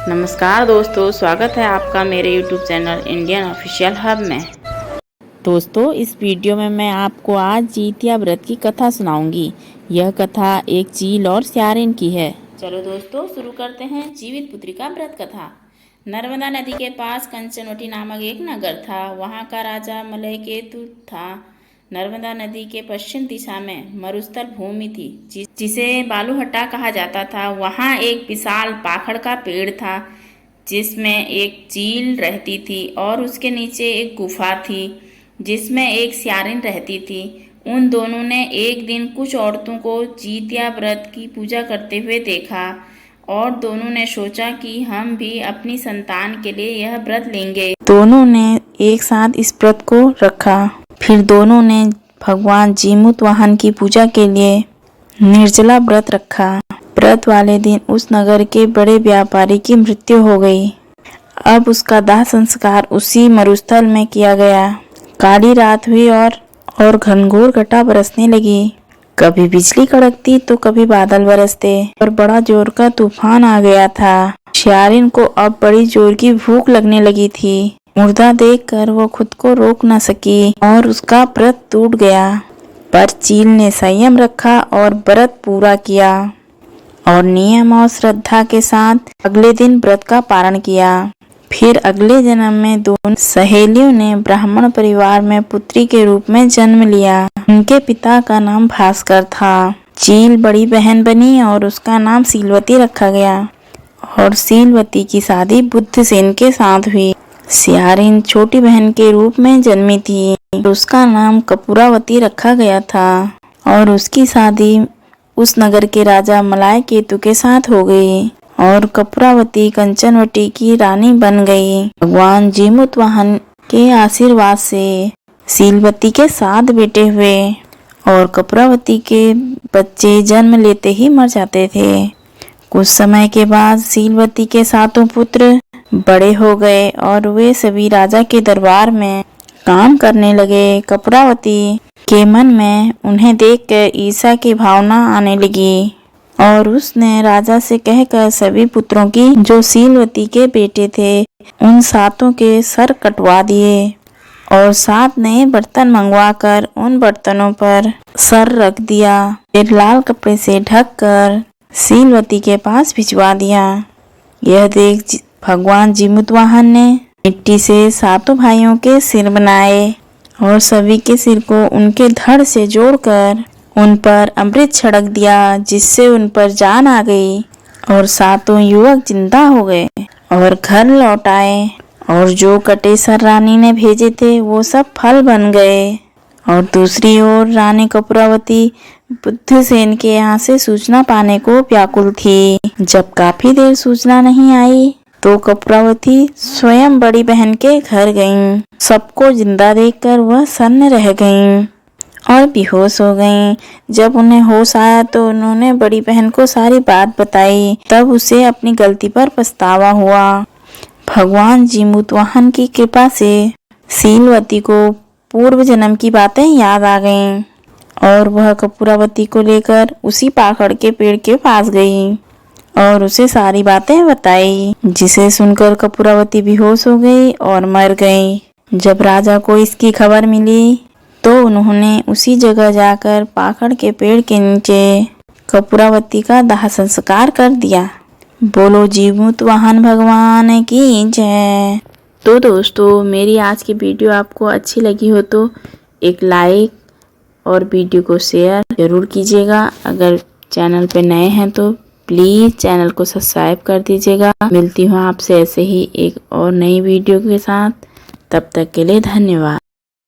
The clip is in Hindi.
नमस्कार दोस्तों, स्वागत है आपका मेरे YouTube channel Indian official hub में। दोस्तों, इस वीडियो में मैं आपको आज जीतिया व्रत की कथा सुनाऊंगी। यह कथा एक चील और स्यारिन की है। चलो दोस्तों, शुरू करते हैं जीवित पुत्री का व्रत कथा। नर्मदा नदी के पास कंचनवटी नामक एक नगर था। वहाँ का राजा मलयकेतु था। नर्मदा नदी के पश्चिम दिशा में मरुस्थल भूमि थी जिसे बालूहट्टा कहा जाता था। वहाँ एक विशाल पाखड़ का पेड़ था जिसमें एक चील रहती थी और उसके नीचे एक गुफा थी जिसमें एक स्यारिन रहती थी। उन दोनों ने एक दिन कुछ औरतों को जीतिया व्रत की पूजा करते हुए देखा और दोनों ने सोचा कि हम भी अपनी संतान के लिए यह व्रत लेंगे। दोनों ने एक साथ इस व्रत को रखा। फिर दोनों ने भगवान जीमूतवाहन की पूजा के लिए निर्जला व्रत रखा। व्रत वाले दिन उस नगर के बड़े व्यापारी की मृत्यु हो गई। अब उसका दाह संस्कार उसी मरुस्थल में किया गया। काली रात हुई और घनघोर घटा बरसने लगी। कभी बिजली कड़कती तो कभी बादल बरसते और बड़ा जोर का तूफान आ गया था। स्यारिन को अब बड़ी जोर की भूख लगने लगी थी। मुर्दा देखकर वो खुद को रोक न सकी और उसका व्रत टूट गया। पर चील ने संयम रखा और व्रत पूरा किया और नियम और श्रद्धा के साथ अगले दिन व्रत का पारण किया। फिर अगले जन्म में दोनों सहेलियों ने ब्राह्मण परिवार में पुत्री के रूप में जन्म लिया। उनके पिता का नाम भास्कर था। चील बड़ी बहन बनी और उसका नाम सीलवती रखा गया और सीलवती की शादी बुद्धसेन के साथ हुई। स्यारिन छोटी बहन के रूप में जन्मी थी। उसका नाम कपूरावती रखा गया था और उसकी शादी उस नगर के राजा मलयकेतु के साथ हो गई और कपूरावती कंचनवटी की रानी बन गई। भगवान जीमूतवाहन के आशीर्वाद से सीलवती के 7 बेटे हुए और कपूरावती के बच्चे जन्म लेते ही मर जाते थे। कुछ समय के बाद सीलवती के 7 पुत्र बड़े हो गए और वे सभी राजा के दरबार में काम करने लगे। कपूरावती के मन में उन्हें देखकर ईर्ष्या की भावना आने लगी और उसने राजा से कहकर सभी पुत्रों की जो सीलवती के बेटे थे उन 7 के सर कटवा दिए और 7 नए बर्तन मंगवाकर उन बर्तनों पर सर रख दिया। फिर लाल कपड़े से ढककर सीलवती के पास भिजवा दिया। यह देख भगवान जीमूतवाहन ने मिट्टी से 7 भाइयों के सिर बनाए और सभी के सिर को उनके धड़ से जोड़कर उन पर अमृत छिड़क दिया जिससे उन पर जान आ गई और 7 युवक जिंदा हो गए और घर लौट आए और जो कटे सर रानी ने भेजे थे वो सब फल बन गए। और दूसरी ओर रानी कपूरावती बुद्धसेन के यहाँ से सूचना पाने को व्याकुल थी। जब काफी देर सूचना नहीं आई तो कपूरावती स्वयं बड़ी बहन के घर गईं। सबको जिंदा देखकर वह सन्न रह गईं और बेहोश हो गईं। जब उन्हें होश आया तो उन्होंने बड़ी बहन को सारी बात बताई। तब उसे अपनी गलती पर पछतावा हुआ। भगवान जीमूतवाहन की कृपा से सीलवती को पूर्व जन्म की बातें याद आ गईं और वह कपूरावती को लेकर उसी पाखड़ के पेड़ के पास गई और उसे सारी बातें बताई, जिसे सुनकर कपूरावती बेहोश हो गई और मर गई। जब राजा को इसकी खबर मिली तो उन्होंने उसी जगह जाकर पाखड़ के पेड़ के नीचे कपूरावती का दाह संस्कार कर दिया। बोलो जीमूतवाहन भगवान की जय। तो दोस्तों, मेरी आज की वीडियो आपको अच्छी लगी हो तो एक लाइक और वीडियो को शेयर जरूर कीजिएगा। अगर चैनल पे नए हैं तो प्लीज़ चैनल को सब्सक्राइब कर दीजिएगा। मिलती हूँ आपसे ऐसे ही एक और नई वीडियो के साथ। तब तक के लिए धन्यवाद।